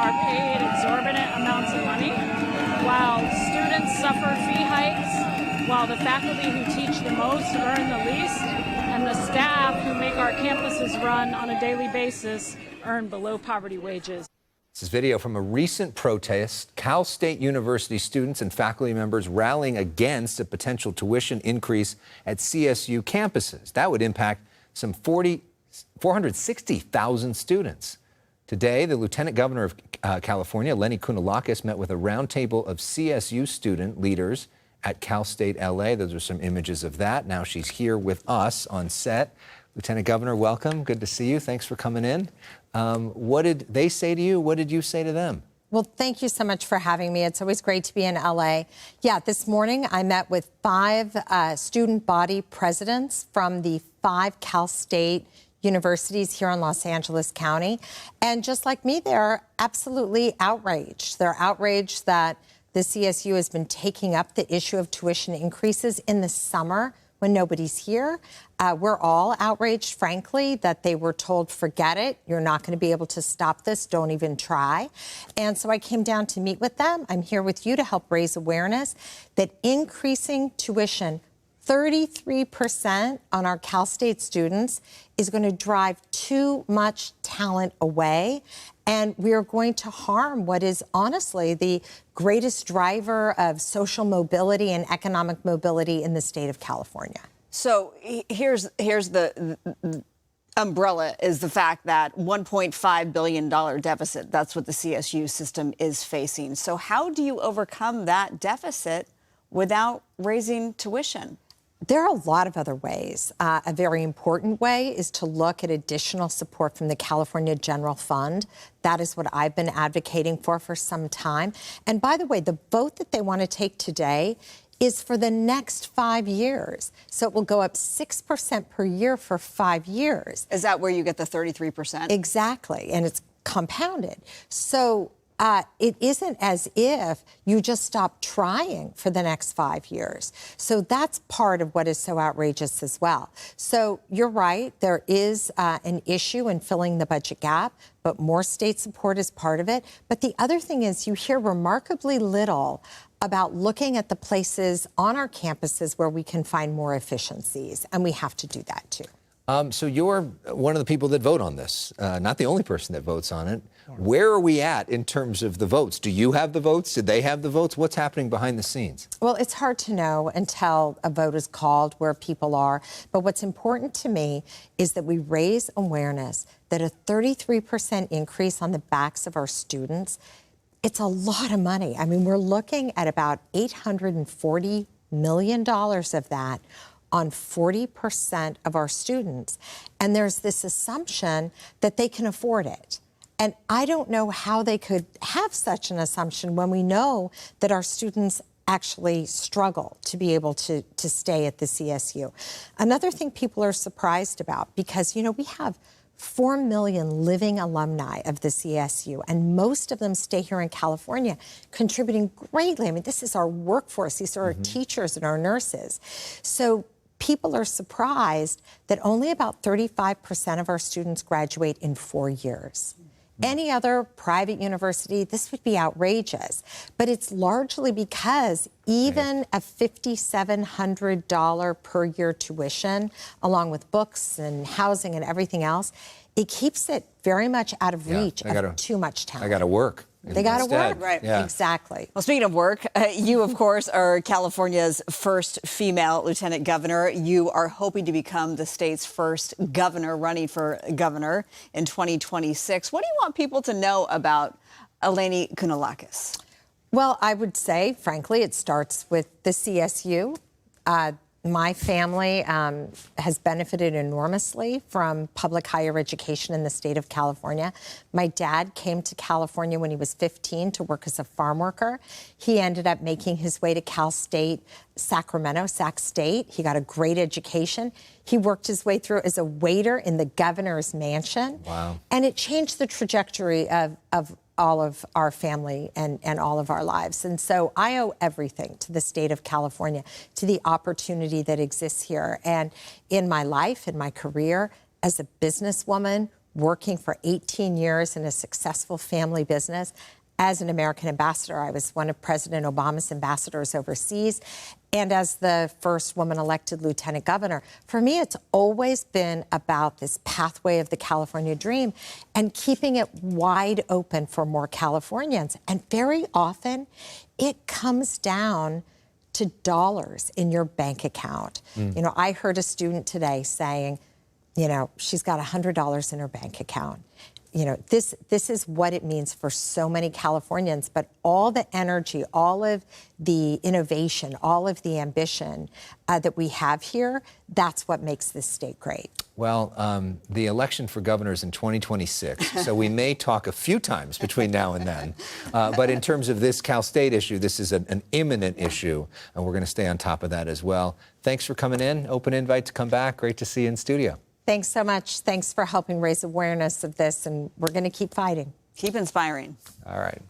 are paid exorbitant amounts of money, while students suffer fee hikes, while the faculty who teach the most earn the least, and the staff who make our campuses run on a daily basis earn below poverty wages. This is video from a recent protest. Cal State University students and faculty members rallying against a potential tuition increase at CSU campuses. That would impact some 460,000 students. Today, the Lieutenant Governor of California, Eleni Kounalakis, met with a roundtable of CSU student leaders at Cal State LA. Those are some images of that. Now she's here with us on set. Lieutenant Governor, welcome. Good to see you. Thanks for coming in. What did they say to you? What did you say to them? Well, thank you so much for having me. It's always great to be in LA. Yeah, this morning I met with 5 student body presidents from the 5 Cal State universities here in Los Angeles County. And just like me, they're absolutely outraged. They're outraged that the CSU has been taking up the issue of tuition increases in the summer when nobody's here. We're all outraged, frankly, that they were told, forget it, you're not going to be able to stop this, don't even try. And so I came down to meet with them. I'm here with you to help raise awareness that increasing tuition 33% on our Cal State students is going to drive too much talent away, and we are going to harm what is honestly the greatest driver of social mobility and economic mobility in the state of California. So here's the umbrella is the fact that $1.5 billion deficit, that's what the CSU system is facing. So how do you overcome that deficit without raising tuition? There are a lot of other ways. A very important way is to look at additional support from the California General Fund. That is what I've been advocating for some time. And by the way, the vote that they want to take today is for the next 5 years. So it will go up 6% per year for 5 years. Is that where you get the 33%? Exactly. And it's compounded. So it isn't as if you just stop trying for the next 5 years. So that's part of what is so outrageous as well. So you're right, there is an issue in filling the budget gap, but more state support is part of it. But the other thing is you hear remarkably little about looking at the places on our campuses where we can find more efficiencies, and we have to do that too. So you're one of the people that vote on this, not the only person that votes on it. Where are we at in terms of the votes? Do you have the votes? Did they have the votes? What's happening behind the scenes? Well, it's hard to know until a vote is called where people are. But what's important to me is that we raise awareness that a 33% increase on the backs of our students, it's a lot of money. I mean, we're looking at about $840 million of that on 40% of our students. And there's this assumption that they can afford it. And I don't know how they could have such an assumption when we know that our students actually struggle to be able to stay at the CSU. Another thing people are surprised about, because, you know, we have 4 million living alumni of the CSU, and most of them stay here in California, contributing greatly. I mean, this is our workforce. These are our teachers and our nurses. So people are surprised that only about 35% of our students graduate in 4 years. Any other private university, this would be outrageous. But it's largely because even a $5,700 per year tuition, along with books and housing and everything else, it keeps it very much out of reach of too much talent. I got to work. They got to work. Right. Yeah. Exactly. Well, speaking of work, you, of course, are California's first female lieutenant governor. You are hoping to become the state's first governor running for governor in 2026. What do you want people to know about Eleni Kounalakis? Well, I would say, frankly, it starts with the CSU. My family has benefited enormously from public higher education in the state of California. My dad came to California when he was 15 to work as a farm worker. He ended up making his way to Cal State, Sacramento, Sac State. He got a great education. He worked his way through as a waiter in the governor's mansion. Wow. And it changed the trajectory of all of our family and all of our lives. And so I owe everything to the state of California, to the opportunity that exists here. And in my life, in my career, as a businesswoman, working for 18 years in a successful family business. As an American ambassador, I was one of President Obama's ambassadors overseas. And as the first woman elected lieutenant governor, for me, it's always been about this pathway of the California dream and keeping it wide open for more Californians. And very often, it comes down to dollars in your bank account. You know, I heard a student today saying, you know, she's got $100 in her bank account. You know, this is what it means for so many Californians, but all the energy, all of the innovation, all of the ambition that we have here, that's what makes this state great. Well, the election for governor is in 2026, so we may talk a few times between now and then. But in terms of this Cal State issue, this is an imminent issue, and we're going to stay on top of that as well. Thanks for coming in. Open invite to come back. Great to see you in studio. Thanks so much. Thanks for helping raise awareness of this, and we're going to keep fighting. Keep inspiring. All right.